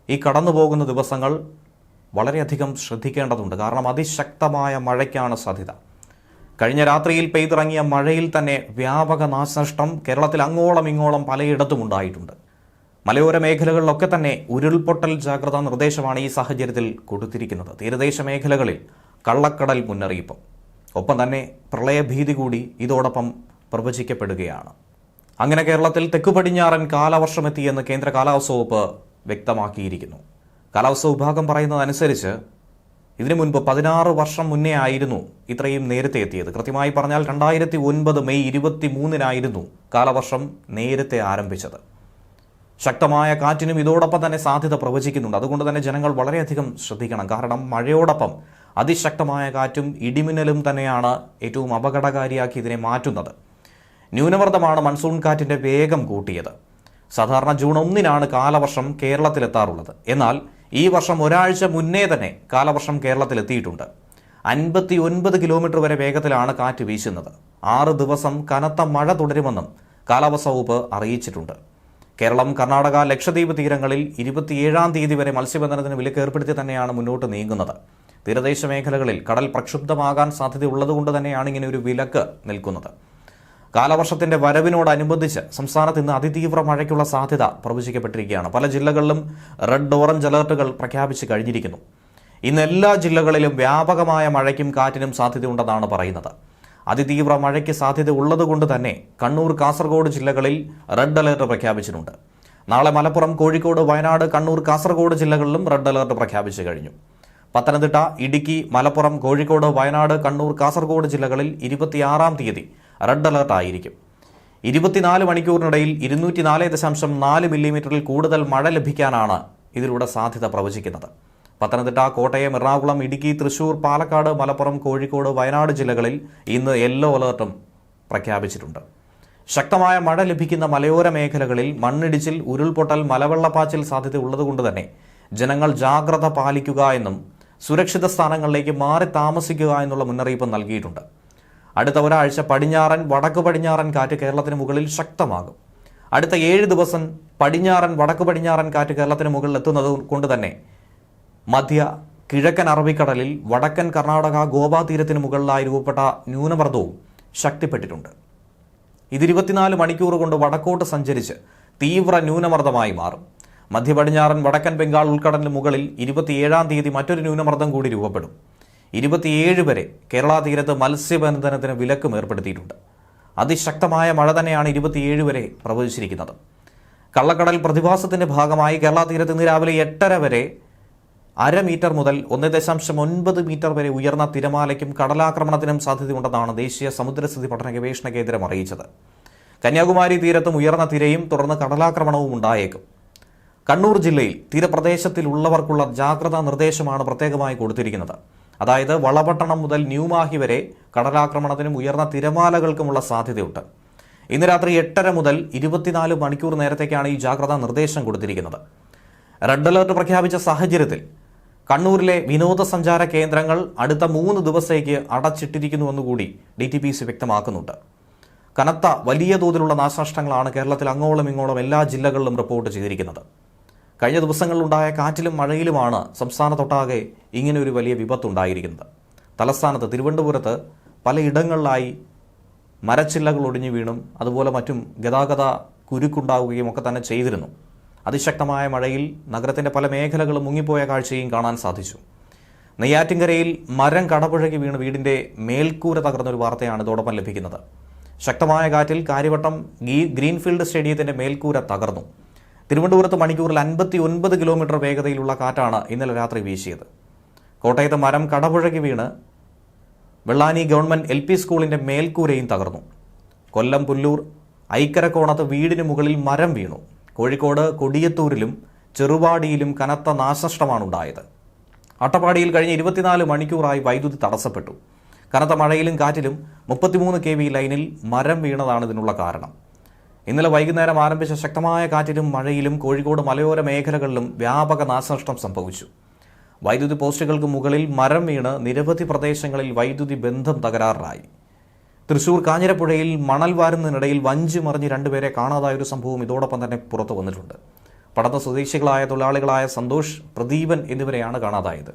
ഈ കടന്നുപോകുന്ന ദിവസങ്ങൾ വളരെയധികം ശ്രദ്ധിക്കേണ്ടതുണ്ട്. കാരണം അതിശക്തമായ മഴയ്ക്കാണ് സാധ്യത. കഴിഞ്ഞ രാത്രിയിൽ പെയ്തിറങ്ങിയ മഴയിൽ തന്നെ വ്യാപക നാശനഷ്ടം കേരളത്തിൽ അങ്ങോളം ഇങ്ങോളം പലയിടത്തും ഉണ്ടായിട്ടുണ്ട്. മലയോര മേഖലകളിലൊക്കെ തന്നെ ഉരുൾപൊട്ടൽ ജാഗ്രതാ നിർദ്ദേശമാണ് ഈ സാഹചര്യത്തിൽ കൊടുത്തിരിക്കുന്നത്. തീരദേശ മേഖലകളിൽ കള്ളക്കടൽ മുന്നറിയിപ്പും ഒപ്പം തന്നെ പ്രളയഭീതി കൂടി ഇതോടൊപ്പം പ്രവചിക്കപ്പെടുകയാണ്. അങ്ങനെ കേരളത്തിൽ തെക്കു പടിഞ്ഞാറൻ കാലവർഷമെത്തിയെന്ന് കേന്ദ്ര കാലാവസ്ഥാ വകുപ്പ് വ്യക്തമാക്കിയിരിക്കുന്നു. കാലാവസ്ഥാ വിഭാഗം പറയുന്നതനുസരിച്ച് ഇതിനു മുൻപ് 16 വർഷം മുന്നേ ആയിരുന്നു ഇത്രയും നേരത്തെ എത്തിയത്. കൃത്യമായി പറഞ്ഞാൽ 2009 മെയ് 23 കാലവർഷം നേരത്തെ ആരംഭിച്ചത്. ശക്തമായ കാറ്റിനും ഇതോടൊപ്പം തന്നെ സാധ്യത പ്രവചിക്കുന്നുണ്ട്. അതുകൊണ്ട് തന്നെ ജനങ്ങൾ വളരെയധികം ശ്രദ്ധിക്കണം. കാരണം മഴയോടൊപ്പം അതിശക്തമായ കാറ്റും ഇടിമിന്നലും തന്നെയാണ് ഏറ്റവും അപകടകാരിയാക്കി ഇതിനെ മാറ്റുന്നത്. ന്യൂനമർദ്ദമാണ് മൺസൂൺ കാറ്റിൻ്റെ വേഗം കൂട്ടിയത്. സാധാരണ ജൂൺ 1 കാലവർഷം കേരളത്തിലെത്താറുള്ളത്. എന്നാൽ ഈ വർഷം ഒരാഴ്ച മുന്നേ തന്നെ കാലവർഷം കേരളത്തിലെത്തിയിട്ടുണ്ട്. 59 കിലോമീറ്റർ വരെ വേഗത്തിലാണ് കാറ്റ് വീശുന്നത്. 6 ദിവസം കനത്ത മഴ തുടരുമെന്നും കാലാവസ്ഥാ വകുപ്പ് അറിയിച്ചിട്ടുണ്ട്. കേരളം, കർണാടക, ലക്ഷദ്വീപ് തീരങ്ങളിൽ 27 തീയതി വരെ മത്സ്യബന്ധനത്തിന് വിലക്ക് ഏർപ്പെടുത്തി തന്നെയാണ് മുന്നോട്ട് നീങ്ങുന്നത്. തീരദേശ മേഖലകളിൽ കടൽ പ്രക്ഷുബ്ധമാകാൻ സാധ്യതയുള്ളതുകൊണ്ട് തന്നെയാണ് ഇങ്ങനെ ഒരു വിലക്ക് നിൽക്കുന്നത്. കാലവർഷത്തിന്റെ വരവിനോടനുബന്ധിച്ച് സംസ്ഥാനത്ത് ഇന്ന് അതിതീവ്ര മഴയ്ക്കുള്ള സാധ്യത പ്രവചിക്കപ്പെട്ടിരിക്കുകയാണ്. പല ജില്ലകളിലും റെഡ്, ഓറഞ്ച് അലർട്ടുകൾ പ്രഖ്യാപിച്ചു കഴിഞ്ഞിരിക്കുന്നു. ഇന്ന് എല്ലാ ജില്ലകളിലും വ്യാപകമായ മഴയ്ക്കും കാറ്റിനും സാധ്യതയുണ്ടെന്നാണ് പറയുന്നത്. അതിതീവ്ര മഴയ്ക്ക് സാധ്യത ഉള്ളതുകൊണ്ട് തന്നെ കണ്ണൂർ, കാസർഗോഡ് ജില്ലകളിൽ റെഡ് അലർട്ട് പ്രഖ്യാപിച്ചിട്ടുണ്ട്. നാളെ മലപ്പുറം, കോഴിക്കോട്, വയനാട്, കണ്ണൂർ, കാസർഗോഡ് ജില്ലകളിലും റെഡ് അലർട്ട് പ്രഖ്യാപിച്ചു കഴിഞ്ഞു. പത്തനംതിട്ട, ഇടുക്കി, മലപ്പുറം, കോഴിക്കോട്, വയനാട്, കണ്ണൂർ, കാസർഗോഡ് ജില്ലകളിൽ 26 തീയതി റെഡ് അലർട്ട് ആയിരിക്കും. 24 മണിക്കൂറിനിടയിൽ 204.4 മില്ലിമീറ്ററിൽ കൂടുതൽ മഴ ലഭിക്കാനാണ് ഇതിലൂടെ സാധ്യത പ്രവചിക്കുന്നത്. പത്തനംതിട്ട, കോട്ടയം, എറണാകുളം, ഇടുക്കി, തൃശൂർ, പാലക്കാട്, മലപ്പുറം, കോഴിക്കോട്, വയനാട് ജില്ലകളിൽ ഇന്ന് യെല്ലോ അലർട്ടും പ്രഖ്യാപിച്ചിട്ടുണ്ട്. ശക്തമായ മഴ ലഭിക്കുന്ന മലയോര മേഖലകളിൽ മണ്ണിടിച്ചിൽ, ഉരുൾപൊട്ടൽ, മലവെള്ളപ്പാച്ചിൽ സാധ്യത ഉള്ളതുകൊണ്ട് തന്നെ ജനങ്ങൾ ജാഗ്രത പാലിക്കുക എന്നും സുരക്ഷിത സ്ഥാനങ്ങളിലേക്ക് മാറി താമസിക്കുക എന്നുള്ള മുന്നറിയിപ്പ് നൽകിയിട്ടുണ്ട്. അടുത്ത ഒരാഴ്ച പടിഞ്ഞാറൻ, വടക്കു പടിഞ്ഞാറൻ കാറ്റ് കേരളത്തിന് മുകളിൽ ശക്തമാകും. അടുത്ത 7 ദിവസം പടിഞ്ഞാറൻ, വടക്കു പടിഞ്ഞാറൻ കാറ്റ് കേരളത്തിന് മുകളിൽ എത്തുന്നത് കൊണ്ട് തന്നെ മധ്യ കിഴക്കൻ അറബിക്കടലിൽ വടക്കൻ കർണാടക, ഗോവ തീരത്തിന് മുകളിലായി രൂപപ്പെട്ട ന്യൂനമർദ്ദവും ശക്തിപ്പെട്ടിട്ടുണ്ട്. ഇത് 24 മണിക്കൂർ കൊണ്ട് വടക്കോട്ട് സഞ്ചരിച്ച് തീവ്ര ന്യൂനമർദ്ദമായി മാറും. മധ്യ പടിഞ്ഞാറൻ വടക്കൻ ബംഗാൾ ഉൾക്കടലിന് മുകളിൽ 27 തീയതി മറ്റൊരു ന്യൂനമർദ്ദം കൂടി രൂപപ്പെടും. 27 വരെ കേരള തീരത്ത് മത്സ്യബന്ധനത്തിന് വിലക്കും ഏർപ്പെടുത്തിയിട്ടുണ്ട്. അതിശക്തമായ മഴ തന്നെയാണ് 27 വരെ പ്രവചിച്ചിരിക്കുന്നത്. കള്ളക്കടൽ പ്രതിഭാസത്തിന്റെ ഭാഗമായി കേരള തീരത്ത് ഇന്ന് രാവിലെ 8:30 വരെ 1/2 മീറ്റർ മുതൽ 1.9 മീറ്റർ വരെ ഉയർന്ന തിരമാലയ്ക്കും കടലാക്രമണത്തിനും സാധ്യതയുണ്ടെന്നാണ് ദേശീയ സമുദ്രസ്ഥിതി പഠന ഗവേഷണ കേന്ദ്രം അറിയിച്ചത്. കന്യാകുമാരി തീരത്തും ഉയർന്ന തിരയും തുടർന്ന് കടലാക്രമണവും ഉണ്ടായേക്കും. കണ്ണൂർ ജില്ലയിൽ തീരപ്രദേശത്തിലുള്ളവർക്കുള്ള ജാഗ്രതാ നിർദ്ദേശമാണ് പ്രത്യേകമായി കൊടുത്തിരിക്കുന്നത്. അതായത് വളപട്ടണം മുതൽ ന്യൂമാഹി വരെ കടലാക്രമണത്തിനും ഉയർന്ന തിരമാലകൾക്കുമുള്ള സാധ്യതയുണ്ട്. ഇന്ന് രാത്രി 8:30 മുതൽ 24 മണിക്കൂർ നേരത്തേക്കാണ് ഈ ജാഗ്രതാ നിർദ്ദേശം കൊടുത്തിരിക്കുന്നത്. റെഡ് അലർട്ട് പ്രഖ്യാപിച്ച സാഹചര്യത്തിൽ കണ്ണൂരിലെ വിനോദസഞ്ചാര കേന്ദ്രങ്ങൾ അടുത്ത 3 ദിവസത്തേക്ക് അടച്ചിട്ടിരിക്കുന്നുവെന്നുകൂടി DTPC വ്യക്തമാക്കുന്നുണ്ട്. കനത്ത വലിയ തോതിലുള്ള നാശനഷ്ടങ്ങളാണ് കേരളത്തിൽ അങ്ങോളം ഇങ്ങോളം എല്ലാ ജില്ലകളിലും റിപ്പോർട്ട് ചെയ്തിരിക്കുന്നത്. കഴിഞ്ഞ ദിവസങ്ങളിലുണ്ടായ കാറ്റിലും മഴയിലുമാണ് സംസ്ഥാനത്തൊട്ടാകെ ഇങ്ങനെയൊരു വലിയ വിപത്തുണ്ടായിരിക്കുന്നത്. തലസ്ഥാനത്ത് തിരുവനന്തപുരത്ത് പലയിടങ്ങളിലായി മരച്ചില്ലകൾ ഒടിഞ്ഞു വീണും അതുപോലെ മറ്റും ഗതാഗത കുരുക്കുണ്ടാവുകയും ഒക്കെ തന്നെ ചെയ്തിരുന്നു. അതിശക്തമായ മഴയിൽ നഗരത്തിൻ്റെ പല മേഖലകളും മുങ്ങിപ്പോയ കാഴ്ചയും കാണാൻ സാധിച്ചു. നെയ്യാറ്റിൻകരയിൽ മരം കടപുഴകി വീണ് വീടിൻ്റെ മേൽക്കൂര തകർന്നൊരു വാർത്തയാണ് ഇതോടൊപ്പം ലഭിക്കുന്നത്. ശക്തമായ കാറ്റിൽ കാര്യവട്ടം ഗ്രീൻഫീൽഡ് സ്റ്റേഡിയത്തിൻ്റെ മേൽക്കൂര തകർന്നു. തിരുവനന്തപുരത്ത് മണിക്കൂറിൽ 59 കിലോമീറ്റർ വേഗതയിലുള്ള കാറ്റാണ് ഇന്നലെ രാത്രി വീശിയത്. കോട്ടയത്ത് മരം കടപുഴകി വീണ് വെള്ളാനി ഗവൺമെൻറ് LP സ്കൂളിൻ്റെ മേൽക്കൂരയും തകർന്നു. കൊല്ലം പുല്ലൂർ ഐക്കരക്കോണത്ത് വീടിന് മുകളിൽ മരം വീണു. കോഴിക്കോട് കൊടിയത്തൂരിലും ചെറുവാടിയിലും കനത്ത നാശനഷ്ടമാണ് ഉണ്ടായത്. അട്ടപ്പാടിയിൽ കഴിഞ്ഞ 24 മണിക്കൂറായി വൈദ്യുതി തടസ്സപ്പെട്ടു. കനത്ത മഴയിലും കാറ്റിലും 33 kV ലൈനിൽ മരം വീണതാണ് ഇതിനുള്ള കാരണം. ഇന്നലെ വൈകുന്നേരം ആരംഭിച്ച ശക്തമായ കാറ്റിലും മഴയിലും കോഴിക്കോട് മലയോര മേഖലകളിലും വ്യാപക നാശനഷ്ടം സംഭവിച്ചു. വൈദ്യുതി പോസ്റ്റുകൾക്ക് മുകളിൽ മരം വീണ് നിരവധി പ്രദേശങ്ങളിൽ വൈദ്യുതി ബന്ധം തകരാറിലായി. തൃശൂർ കാഞ്ഞിരപ്പുഴയിൽ മണൽ വാരുന്നതിനിടയിൽ വഞ്ചി മറിഞ്ഞ് 2 പേരെ കാണാതായൊരു സംഭവം ഇതോടൊപ്പം തന്നെ പുറത്തു വന്നിട്ടുണ്ട്. പടന്ന സ്വദേശികളായ തൊഴിലാളികളായ സന്തോഷ്, പ്രദീപൻ എന്നിവരെയാണ് കാണാതായത്.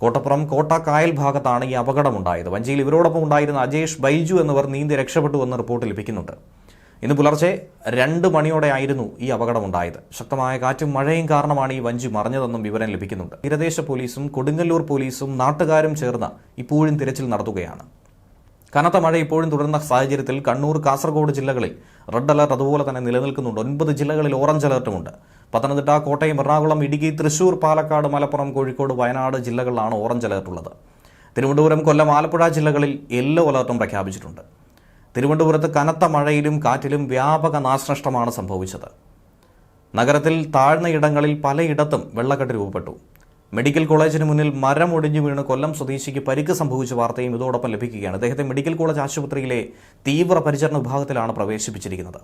കോട്ടപ്പുറം കോട്ട കായൽ ഭാഗത്താണ് ഈ അപകടമുണ്ടായത്. വഞ്ചിയിൽ ഇവരോടൊപ്പം ഉണ്ടായിരുന്ന അജേഷ്, ബൈജു എന്നിവർ നീന്തി രക്ഷപ്പെട്ടുവെന്ന് റിപ്പോർട്ട് ലഭിക്കുന്നുണ്ട്. ഇന്ന് പുലർച്ചെ 2 മണിയോടെയായിരുന്നു ഈ അപകടമുണ്ടായത്. ശക്തമായ കാറ്റും മഴയും കാരണമാണ് ഈ വഞ്ചി മറിഞ്ഞതെന്നും വിവരം ലഭിക്കുന്നുണ്ട്. തീരദേശ പോലീസും കൊടുങ്ങല്ലൂർ പോലീസും നാട്ടുകാരും ചേർന്ന് ഇപ്പോഴും തിരച്ചിൽ നടത്തുകയാണ്. കനത്ത മഴ ഇപ്പോഴും തുടരുന്ന സാഹചര്യത്തിൽ കണ്ണൂർ, കാസർഗോഡ് ജില്ലകളിൽ റെഡ് അലർട്ട് അതുപോലെ തന്നെ നിലനിൽക്കുന്നുണ്ട്. 9 ജില്ലകളിൽ ഓറഞ്ച് അലർട്ടുമുണ്ട്. പത്തനംതിട്ട, കോട്ടയം, എറണാകുളം, ഇടുക്കി, തൃശൂർ, പാലക്കാട്, മലപ്പുറം, കോഴിക്കോട്, വയനാട് ജില്ലകളിലാണ് ഓറഞ്ച് അലർട്ടുള്ളത്. തിരുവനന്തപുരം, കൊല്ലം, ആലപ്പുഴ ജില്ലകളിൽ യെല്ലോ അലർട്ടും പ്രഖ്യാപിച്ചിട്ടുണ്ട്. തിരുവനന്തപുരത്ത് കനത്ത മഴയിലും കാറ്റിലും വ്യാപക നാശനഷ്ടമാണ് സംഭവിച്ചത്. നഗരത്തിൽ താഴ്ന്ന ഇടങ്ങളിൽ പലയിടത്തും വെള്ളക്കെട്ട് രൂപപ്പെട്ടു. മെഡിക്കൽ കോളേജിന് മുന്നിൽ മരം ഒടിഞ്ഞു വീണ് കൊല്ലം സ്വദേശിക്ക് പരിക്ക് സംഭവിച്ച വാർത്തയും ഇതോടൊപ്പം ലഭിക്കുകയാണ്. അദ്ദേഹത്തെ മെഡിക്കൽ കോളേജ് ആശുപത്രിയിലെ തീവ്ര പരിചരണ വിഭാഗത്തിലാണ് പ്രവേശിപ്പിച്ചിരിക്കുന്നത്.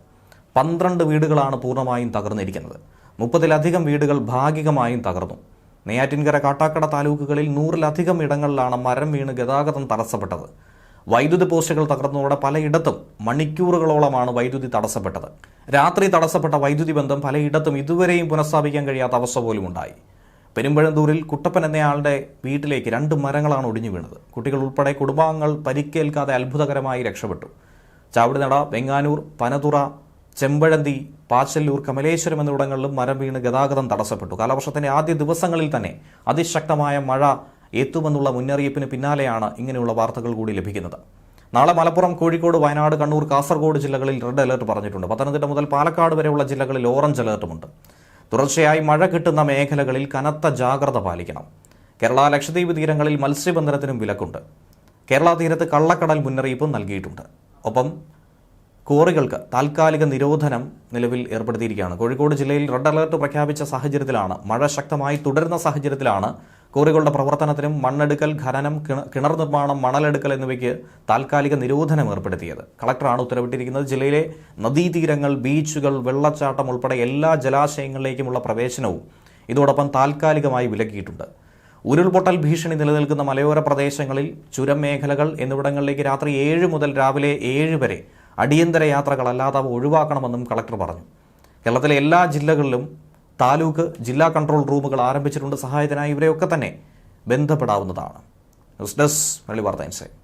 12 വീടുകളാണ് പൂർണ്ണമായും തകർന്നിരിക്കുന്നത്. 30-ലധികം വീടുകൾ ഭാഗികമായും തകർന്നു. നെയ്യാറ്റിൻകര, കാട്ടാക്കട താലൂക്കുകളിൽ 100-ലധികം ഇടങ്ങളിലാണ് മരം വീണ് ഗതാഗതം തടസ്സപ്പെട്ടത്. വൈദ്യുതി പോസ്റ്റുകൾ തകർന്നതോടെ പലയിടത്തും മണിക്കൂറുകളോളമാണ് വൈദ്യുതി തടസ്സപ്പെട്ടത്. രാത്രി തടസ്സപ്പെട്ട വൈദ്യുതി ബന്ധം പലയിടത്തും ഇതുവരെയും പുനഃസ്ഥാപിക്കാൻ കഴിയാത്ത അവസ്ഥ പോലും ഉണ്ടായി. പെരുമ്പഴന്തൂരിൽ കുട്ടപ്പൻ എന്നയാളുടെ വീട്ടിലേക്ക് 2 മരങ്ങളാണ് ഒടിഞ്ഞു വീണത്. കുട്ടികൾ ഉൾപ്പെടെ കുടുംബാംഗങ്ങൾ പരിക്കേൽക്കാതെ അത്ഭുതകരമായി രക്ഷപ്പെട്ടു. ചാവടിനട, വെങ്ങാനൂർ, പനതുറ, ചെമ്പഴന്തി, പാച്ചല്ലൂർ, കമലേശ്വരം എന്നിവിടങ്ങളിലും മരം വീണ് ഗതാഗതം തടസ്സപ്പെട്ടു. കാലവർഷത്തിന്റെ ആദ്യ ദിവസങ്ങളിൽ തന്നെ അതിശക്തമായ മഴ എത്തുമെന്നുള്ള മുന്നറിയിപ്പിന് പിന്നാലെയാണ് ഇങ്ങനെയുള്ള വാർത്തകൾ കൂടി ലഭിക്കുന്നത്. നാളെ മലപ്പുറം, കോഴിക്കോട്, വയനാട്, കണ്ണൂർ, കാസർഗോഡ് ജില്ലകളിൽ റെഡ് അലർട്ട് പറഞ്ഞിട്ടുണ്ട്. പത്തനംതിട്ട മുതൽ പാലക്കാട് വരെയുള്ള ജില്ലകളിൽ ഓറഞ്ച് അലർട്ടുമുണ്ട്. തുടർച്ചയായി മഴ കിട്ടുന്ന മേഖലകളിൽ കനത്ത ജാഗ്രത പാലിക്കണം. കേരള, ലക്ഷദ്വീപ് തീരങ്ങളിൽ മത്സ്യബന്ധനത്തിനും വിലക്കുണ്ട്. കേരള തീരത്ത് കള്ളക്കടൽ മുന്നറിയിപ്പും നൽകിയിട്ടുണ്ട്. ഒപ്പം കോറികൾക്ക് താൽക്കാലിക നിരോധനം നിലവിൽ ഏർപ്പെടുത്തിയിരിക്കുകയാണ്. കോഴിക്കോട് ജില്ലയിൽ റെഡ് അലർട്ട് പ്രഖ്യാപിച്ച സാഹചര്യത്തിലാണ്, മഴ ശക്തമായി തുടരുന്ന സാഹചര്യത്തിലാണ് കോറികളുടെ പ്രവർത്തനത്തിനും മണ്ണെടുക്കൽ, ഖനനം, കിണർ നിർമ്മാണം, മണലെടുക്കൽ എന്നിവയ്ക്ക് താൽക്കാലിക നിരോധനം ഏർപ്പെടുത്തിയത്. കളക്ടറാണ് ഉത്തരവിട്ടിരിക്കുന്നത്. ജില്ലയിലെ നദീതീരങ്ങൾ, ബീച്ചുകൾ, വെള്ളച്ചാട്ടം ഉൾപ്പെടെ എല്ലാ ജലാശയങ്ങളിലേക്കുമുള്ള പ്രവേശനവും ഇതോടൊപ്പം താൽക്കാലികമായി വിലക്കിയിട്ടുണ്ട്. ഉരുൾപൊട്ടൽ ഭീഷണി നിലനിൽക്കുന്ന മലയോര പ്രദേശങ്ങളിൽ, ചുരം മേഖലകൾ എന്നിവിടങ്ങളിലേക്ക് രാത്രി 7 മുതൽ രാവിലെ 7 വരെ അടിയന്തര യാത്രകൾ അല്ലാതെ ഒഴിവാക്കണമെന്നും കളക്ടർ പറഞ്ഞു. കേരളത്തിലെ എല്ലാ ജില്ലകളിലും താലൂക്ക്, ജില്ലാ കൺട്രോൾ റൂമുകൾ ആരംഭിച്ചിട്ടുണ്ട്. സഹായത്തിനായി ഇവരെയൊക്കെ തന്നെ ബന്ധപ്പെടാവുന്നതാണ്. ന്യൂസ് ഡെസ്ക്, മലയാളി വാർത്ത ഇൻസൈറ്റ്.